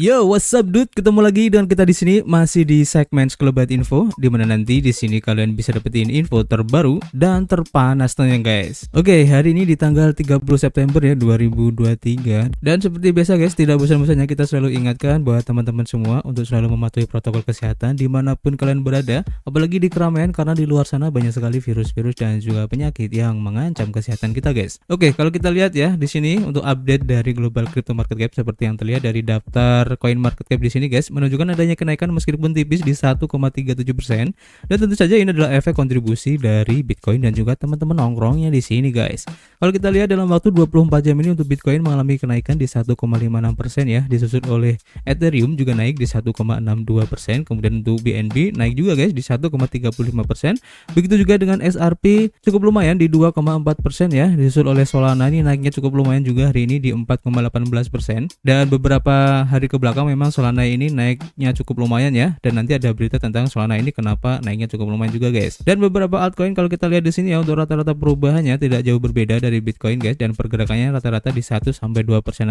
Yo, what's up dude? Ketemu lagi dengan kita di sini masih di segmen Sekelebat Info, di mana nanti di sini kalian bisa dapetin info terbaru dan terpanas tentunya guys. Oke, hari ini di tanggal 30 September ya 2023. Dan seperti biasa guys, tidak bosan-bosannya kita selalu ingatkan bahwa teman-teman semua untuk selalu mematuhi protokol kesehatan dimanapun kalian berada, apalagi di keramaian karena di luar sana banyak sekali virus-virus dan juga penyakit yang mengancam kesehatan kita guys. Oke, kalau kita lihat ya di sini untuk update dari global crypto market cap seperti yang terlihat dari daftar coin market cap di sini guys, menunjukkan adanya kenaikan meskipun tipis di 1,37%. Dan tentu saja ini adalah efek kontribusi dari Bitcoin dan juga teman-teman nongkrongnya di sini guys. Kalau kita lihat dalam waktu 24 jam ini untuk Bitcoin mengalami kenaikan di 1,56% ya, disusul oleh Ethereum juga naik di 1,62%, kemudian untuk BNB naik juga guys di 1,35%. Begitu juga dengan XRP cukup lumayan di 2,4% ya, disusul oleh Solana ini naiknya cukup lumayan juga hari ini di 4,18%. Dan beberapa hari ke belakang memang Solana ini naiknya cukup lumayan ya, dan nanti ada berita tentang Solana ini kenapa naiknya cukup lumayan juga guys. Dan beberapa altcoin kalau kita lihat di sini ya, untuk rata-rata perubahannya tidak jauh berbeda dari Bitcoin guys, dan pergerakannya rata-rata di 1-2%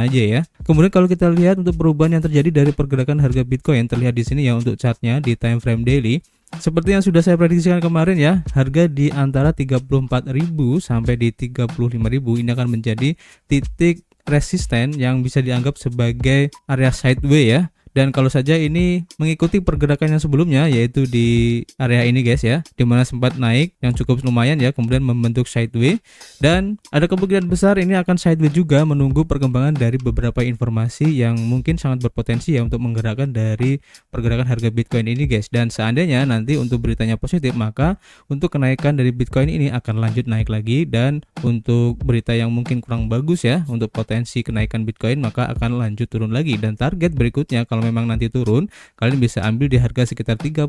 aja ya. Kemudian kalau kita lihat untuk perubahan yang terjadi dari pergerakan harga Bitcoin terlihat di sini ya untuk chartnya di time frame daily. Seperti yang sudah saya prediksikan kemarin ya, harga di antara 34.000 sampai di 35.000 ini akan menjadi titik resisten yang bisa dianggap sebagai area sideways ya. Dan kalau saja ini mengikuti pergerakan yang sebelumnya, yaitu di area ini guys ya, dimana sempat naik yang cukup lumayan ya, kemudian membentuk sideways, dan ada kemungkinan besar ini akan sideways juga menunggu perkembangan dari beberapa informasi yang mungkin sangat berpotensi ya untuk menggerakkan dari pergerakan harga Bitcoin ini guys. Dan seandainya nanti untuk beritanya positif, maka untuk kenaikan dari Bitcoin ini akan lanjut naik lagi, dan untuk berita yang mungkin kurang bagus ya untuk potensi kenaikan Bitcoin, maka akan lanjut turun lagi. Dan target berikutnya kalau memang nanti turun, kalian bisa ambil di harga sekitar 31.000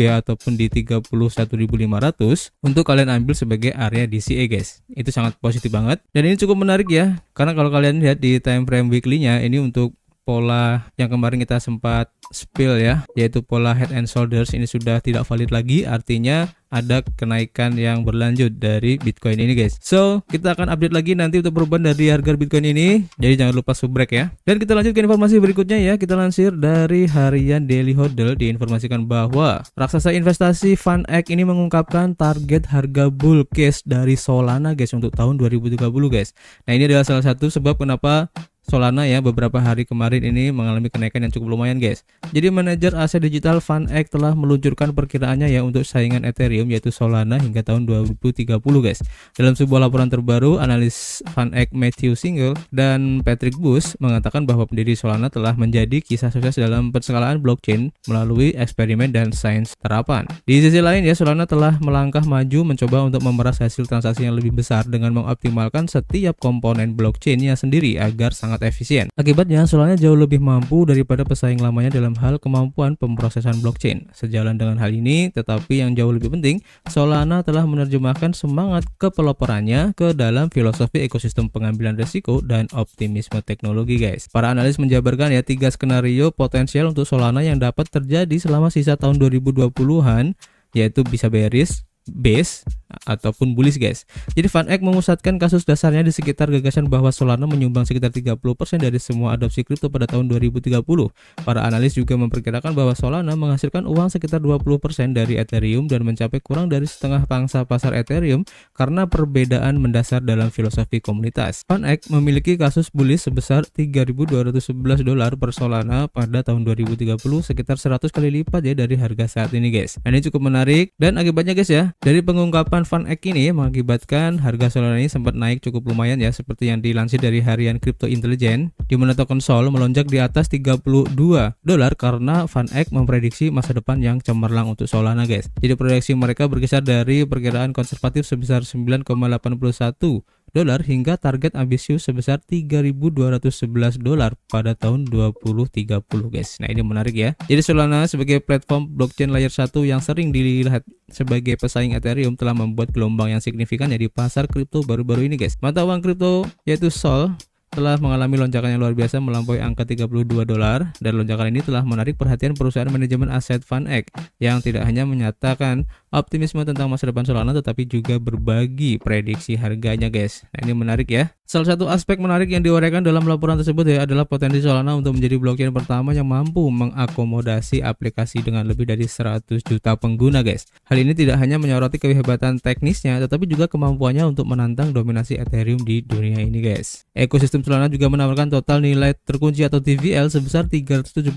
ya, ataupun di 31.500 untuk kalian ambil sebagai area DCA guys. Itu sangat positif banget, dan ini cukup menarik ya, karena kalau kalian lihat di time frame weekly-nya ini untuk pola yang kemarin kita sempat spill ya, yaitu pola head and shoulders ini sudah tidak valid lagi, artinya ada kenaikan yang berlanjut dari Bitcoin ini guys. So kita akan update lagi nanti untuk perubahan dari harga Bitcoin ini, jadi jangan lupa subrek ya. Dan kita lanjut ke informasi berikutnya ya, kita lansir dari harian Daily Hodl diinformasikan bahwa raksasa investasi FunEgg ini mengungkapkan target harga bull case dari Solana guys untuk tahun 2030 guys. Nah ini adalah salah satu sebab kenapa Solana ya beberapa hari kemarin ini mengalami kenaikan yang cukup lumayan guys. Jadi manajer aset digital FunEgg telah meluncurkan perkiraannya ya untuk saingan Ethereum yaitu Solana hingga tahun 2030 guys. Dalam sebuah laporan terbaru, analis FunEgg Matthew Single dan Patrick Bush mengatakan bahwa pendiri Solana telah menjadi kisah sukses dalam penskalaan blockchain melalui eksperimen dan sains terapan. Di sisi lain ya, Solana telah melangkah maju mencoba untuk memeras hasil transaksi yang lebih besar dengan mengoptimalkan setiap komponen blockchainnya sendiri agar sangat efisien. Akibatnya Solana jauh lebih mampu daripada pesaing lamanya dalam hal kemampuan pemrosesan blockchain. Sejalan dengan hal ini, tetapi yang jauh lebih penting, Solana telah menerjemahkan semangat kepeloporannya ke dalam filosofi ekosistem pengambilan risiko dan optimisme teknologi guys. Para analis menjabarkan ya 3 skenario potensial untuk Solana yang dapat terjadi selama sisa tahun 2020-an, yaitu bisa bearish, base ataupun bullish guys. Jadi FunEgg memusatkan kasus dasarnya di sekitar gagasan bahwa Solana menyumbang sekitar 30% dari semua adopsi kripto pada tahun 2030. Para analis juga memperkirakan bahwa Solana menghasilkan uang sekitar 20% dari Ethereum dan mencapai kurang dari setengah pangsa pasar Ethereum karena perbedaan mendasar dalam filosofi komunitas. FunEgg memiliki kasus bullish sebesar $3.211 per Solana pada tahun 2030, sekitar 100 kali lipat ya dari harga saat ini guys. Ini cukup menarik, dan akibatnya guys ya, dari pengungkapan FunEgg ini mengakibatkan harga Solana ini sempat naik cukup lumayan ya, seperti yang dilansir dari harian Crypto Intelligence, di mana token Sol melonjak di atas $32 karena FunEgg memprediksi masa depan yang cemerlang untuk Solana guys. Jadi proyeksi mereka berkisar dari perkiraan konservatif sebesar $9,81 hingga target ambisius sebesar $3.211 pada tahun 2030 guys. Nah ini menarik ya. Jadi Solana sebagai platform blockchain layer 1 yang sering dilihat sebagai pesaing Ethereum telah membuat gelombang yang signifikan ya di pasar kripto baru-baru ini guys. Mata uang kripto yaitu Sol telah mengalami lonjakan yang luar biasa melampaui angka $32, dan lonjakan ini telah menarik perhatian perusahaan manajemen aset FunEgg yang tidak hanya menyatakan optimisme tentang masa depan Solana, tetapi juga berbagi prediksi harganya guys. Nah, ini menarik ya. Salah satu aspek menarik yang diuraikan dalam laporan tersebut ya adalah potensi Solana untuk menjadi blockchain pertama yang mampu mengakomodasi aplikasi dengan lebih dari 100 juta pengguna guys. Hal ini tidak hanya menyoroti kehebatan teknisnya, tetapi juga kemampuannya untuk menantang dominasi Ethereum di dunia ini guys. Ekosistem Solana juga menawarkan total nilai terkunci atau TVL sebesar 378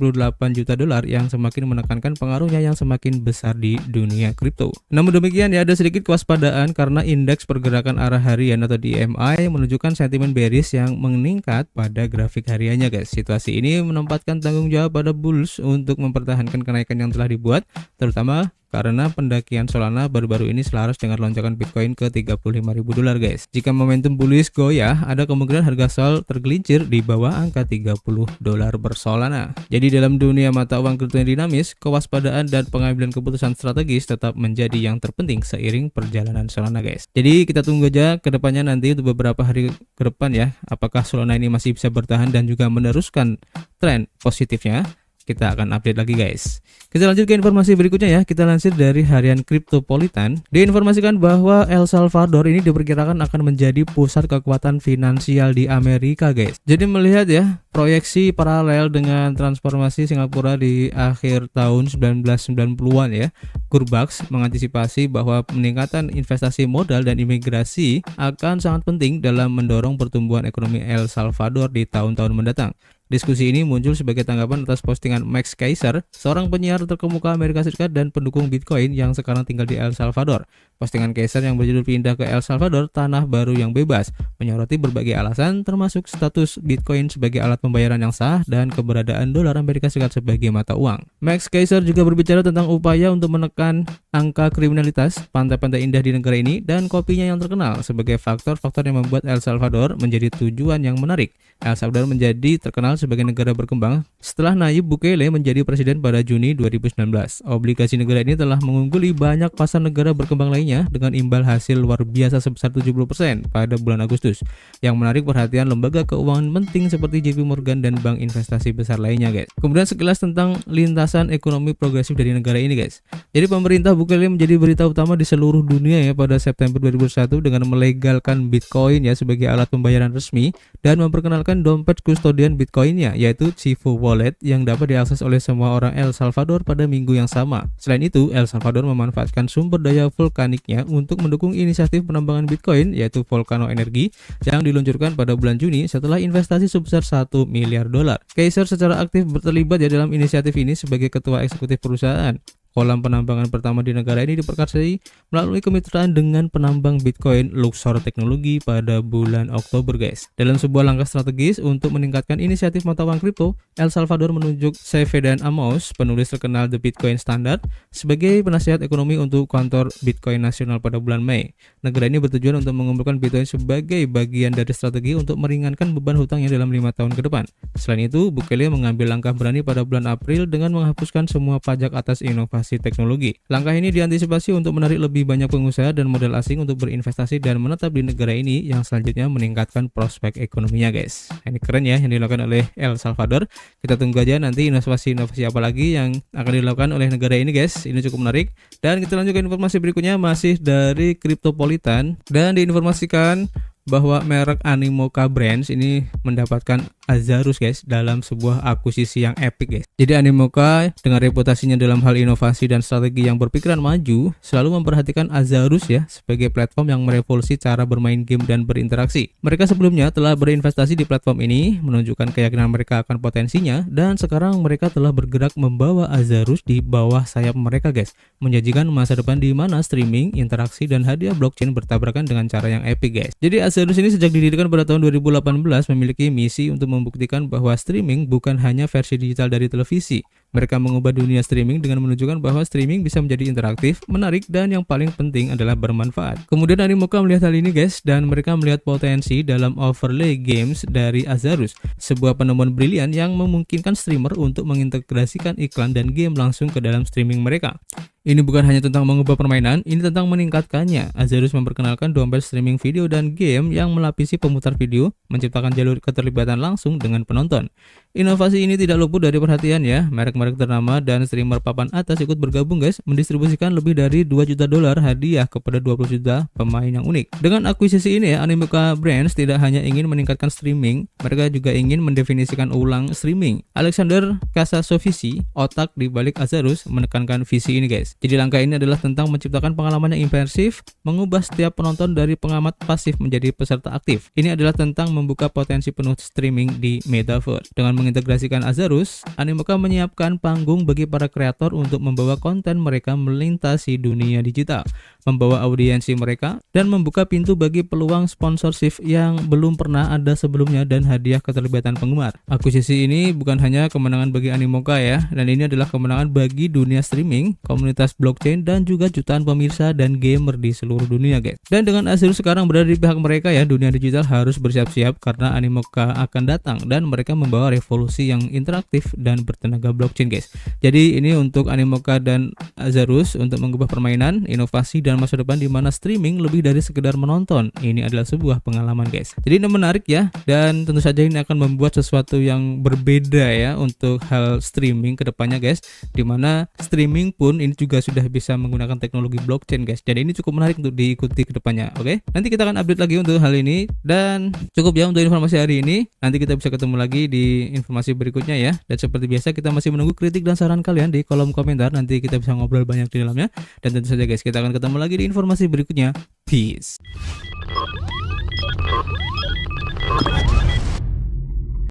juta dolar yang semakin menekankan pengaruhnya yang semakin besar di dunia kripto. Namun demikian ya, ada sedikit kewaspadaan karena indeks pergerakan arah harian atau DMI menunjukkan sentimen bearish yang meningkat pada grafik hariannya guys. Situasi ini menempatkan tanggung jawab pada bulls untuk mempertahankan kenaikan yang telah dibuat, terutama karena pendakian Solana baru-baru ini selaras dengan lonjakan Bitcoin ke 35.000 dolar guys. Jika momentum bullish goyah, ada kemungkinan harga Sol tergelincir di bawah angka 30 dolar per Solana. Jadi dalam dunia mata uang kripto yang dinamis, kewaspadaan dan pengambilan keputusan strategis tetap menjadi yang terpenting seiring perjalanan Solana guys. Jadi kita tunggu aja ke depannya nanti untuk beberapa hari ke depan ya, apakah Solana ini masih bisa bertahan dan juga meneruskan tren positifnya. Kita akan update lagi guys. Kita lanjut ke informasi berikutnya ya. Kita lansir dari harian Cryptopolitan. Diinformasikan bahwa El Salvador ini diperkirakan akan menjadi pusat kekuatan finansial di Amerika guys. Jadi melihat ya, proyeksi paralel dengan transformasi Singapura di akhir tahun 1990-an ya. Gurbax mengantisipasi bahwa peningkatan investasi modal dan imigrasi akan sangat penting dalam mendorong pertumbuhan ekonomi El Salvador di tahun-tahun mendatang. Diskusi ini muncul sebagai tanggapan atas postingan Max Keiser, seorang penyiar terkemuka Amerika Serikat dan pendukung Bitcoin yang sekarang tinggal di El Salvador. Postingan Keiser yang berjudul "Pindah ke El Salvador, Tanah Baru yang Bebas" menyoroti berbagai alasan termasuk status Bitcoin sebagai alat pembayaran yang sah dan keberadaan dolar Amerika Serikat sebagai mata uang. Max Keiser juga berbicara tentang upaya untuk menekan angka kriminalitas, pantai-pantai indah di negara ini, dan kopinya yang terkenal sebagai faktor-faktor yang membuat El Salvador menjadi tujuan yang menarik. El Salvador menjadi terkenal sebagai negara berkembang setelah Nayib Bukele menjadi presiden pada Juni 2019. Obligasi negara ini telah mengungguli banyak pasar negara berkembang lainnya dengan imbal hasil luar biasa sebesar 70% pada bulan Agustus, yang menarik perhatian lembaga keuangan penting seperti JP Morgan dan bank investasi besar lainnya guys. Kemudian sekilas tentang lintasan ekonomi progresif dari negara ini guys. Jadi pemerintah Bukele menjadi berita utama di seluruh dunia ya pada September 2021 dengan melegalkan Bitcoin ya sebagai alat pembayaran resmi dan memperkenalkan dompet kustodian Bitcoinnya yaitu Chivo Wallet yang dapat diakses oleh semua orang El Salvador pada minggu yang sama. Selain itu, El Salvador memanfaatkan sumber daya vulkaniknya untuk mendukung inisiatif penambangan Bitcoin yaitu Volcano Energy yang diluncurkan pada bulan Juni setelah investasi sebesar 1 miliar dolar. Keiser secara aktif terlibat ya dalam inisiatif ini sebagai ketua eksekutif perusahaan. Kolam penambangan pertama di negara ini diperkarsai melalui kemitraan dengan penambang Bitcoin Luxor Teknologi pada bulan Oktober guys. Dalam sebuah langkah strategis untuk meningkatkan inisiatif mata uang kripto, El Salvador menunjuk Sevedan Amos, penulis terkenal The Bitcoin Standard, sebagai penasihat ekonomi untuk kantor Bitcoin nasional pada bulan Mei. Negara ini bertujuan untuk mengumpulkan Bitcoin sebagai bagian dari strategi untuk meringankan beban hutangnya dalam 5 tahun ke depan. Selain itu, Bukele mengambil langkah berani pada bulan April dengan menghapuskan semua pajak atas inovasi teknologi. Langkah ini diantisipasi untuk menarik lebih banyak pengusaha dan modal asing untuk berinvestasi dan menetap di negara ini yang selanjutnya meningkatkan prospek ekonominya guys. Ini keren ya yang dilakukan oleh El Salvador. Kita tunggu aja nanti inovasi-inovasi apa lagi yang akan dilakukan oleh negara ini guys. Ini cukup menarik. Dan kita lanjutkan informasi berikutnya masih dari Cryptopolitan dan diinformasikan bahwa merek Animoca Brands ini mendapatkan Azarus guys dalam sebuah akuisisi yang epic guys. Jadi Animoca dengan reputasinya dalam hal inovasi dan strategi yang berpikiran maju selalu memperhatikan Azarus ya sebagai platform yang merevolusi cara bermain game dan berinteraksi. Mereka sebelumnya telah berinvestasi di platform ini, menunjukkan keyakinan mereka akan potensinya, dan sekarang mereka telah bergerak membawa Azarus di bawah sayap mereka guys, menjanjikan masa depan di mana streaming, interaksi, dan hadiah blockchain bertabrakan dengan cara yang epic guys. Jadi Azarus ini sejak didirikan pada tahun 2018 memiliki misi untuk membuktikan bahwa streaming bukan hanya versi digital dari televisi. Mereka mengubah dunia streaming dengan menunjukkan bahwa streaming bisa menjadi interaktif, menarik, dan yang paling penting adalah bermanfaat. Kemudian Animoca melihat hal ini guys, dan mereka melihat potensi dalam overlay games dari Azarus, sebuah penemuan brilian yang memungkinkan streamer untuk mengintegrasikan iklan dan game langsung ke dalam streaming mereka. Ini bukan hanya tentang mengubah permainan, ini tentang meningkatkannya. Azarus memperkenalkan dompet streaming video dan game yang melapisi pemutar video, menciptakan jalur keterlibatan langsung dengan penonton. Inovasi ini tidak luput dari perhatian ya. Merek merek ternama dan streamer papan atas ikut bergabung guys, mendistribusikan lebih dari 2 juta dolar hadiah kepada 20 juta pemain yang unik. Dengan akuisisi ini ya, Animoca Brands tidak hanya ingin meningkatkan streaming, mereka juga ingin mendefinisikan ulang streaming. Alexander Casasovisi, otak di balik Azarus, menekankan visi ini guys. Jadi langkah ini adalah tentang menciptakan pengalaman yang imersif, mengubah setiap penonton dari pengamat pasif menjadi peserta aktif. Ini adalah tentang membuka potensi penuh streaming di Metaverse. Dengan mengintegrasikan Azarus, Animoca menyiapkan panggung bagi para kreator untuk membawa konten mereka melintasi dunia digital, membawa audiensi mereka, dan membuka pintu bagi peluang sponsorship yang belum pernah ada sebelumnya dan hadiah keterlibatan penggemar. Akuisisi ini bukan hanya kemenangan bagi Animoca ya, dan ini adalah kemenangan bagi dunia streaming, komunitas blockchain, dan juga jutaan pemirsa dan gamer di seluruh dunia guys. Dan dengan Azarus sekarang berada di pihak mereka ya, dunia digital harus bersiap-siap karena Animoca akan datang dan mereka membawa revolusi yang interaktif dan bertenaga blockchain guys. Jadi ini untuk Animoca dan Azarus untuk mengubah permainan, inovasi, dan masa depan di mana streaming lebih dari sekedar menonton. Ini adalah sebuah pengalaman guys. Jadi ini menarik ya, dan tentu saja ini akan membuat sesuatu yang berbeda ya untuk hal streaming ke depannya guys, dimana streaming pun ini juga sudah bisa menggunakan teknologi blockchain guys. Jadi ini cukup menarik untuk diikuti ke depannya. Oke, nanti kita akan update lagi untuk hal ini, dan cukup ya untuk informasi hari ini. Nanti kita bisa ketemu lagi di informasi berikutnya ya, dan seperti biasa kita masih menunggu kritik dan saran kalian di kolom komentar. Nanti kita bisa ngobrol banyak di dalamnya, dan tentu saja guys kita akan ketemu lagi di informasi berikutnya. Peace.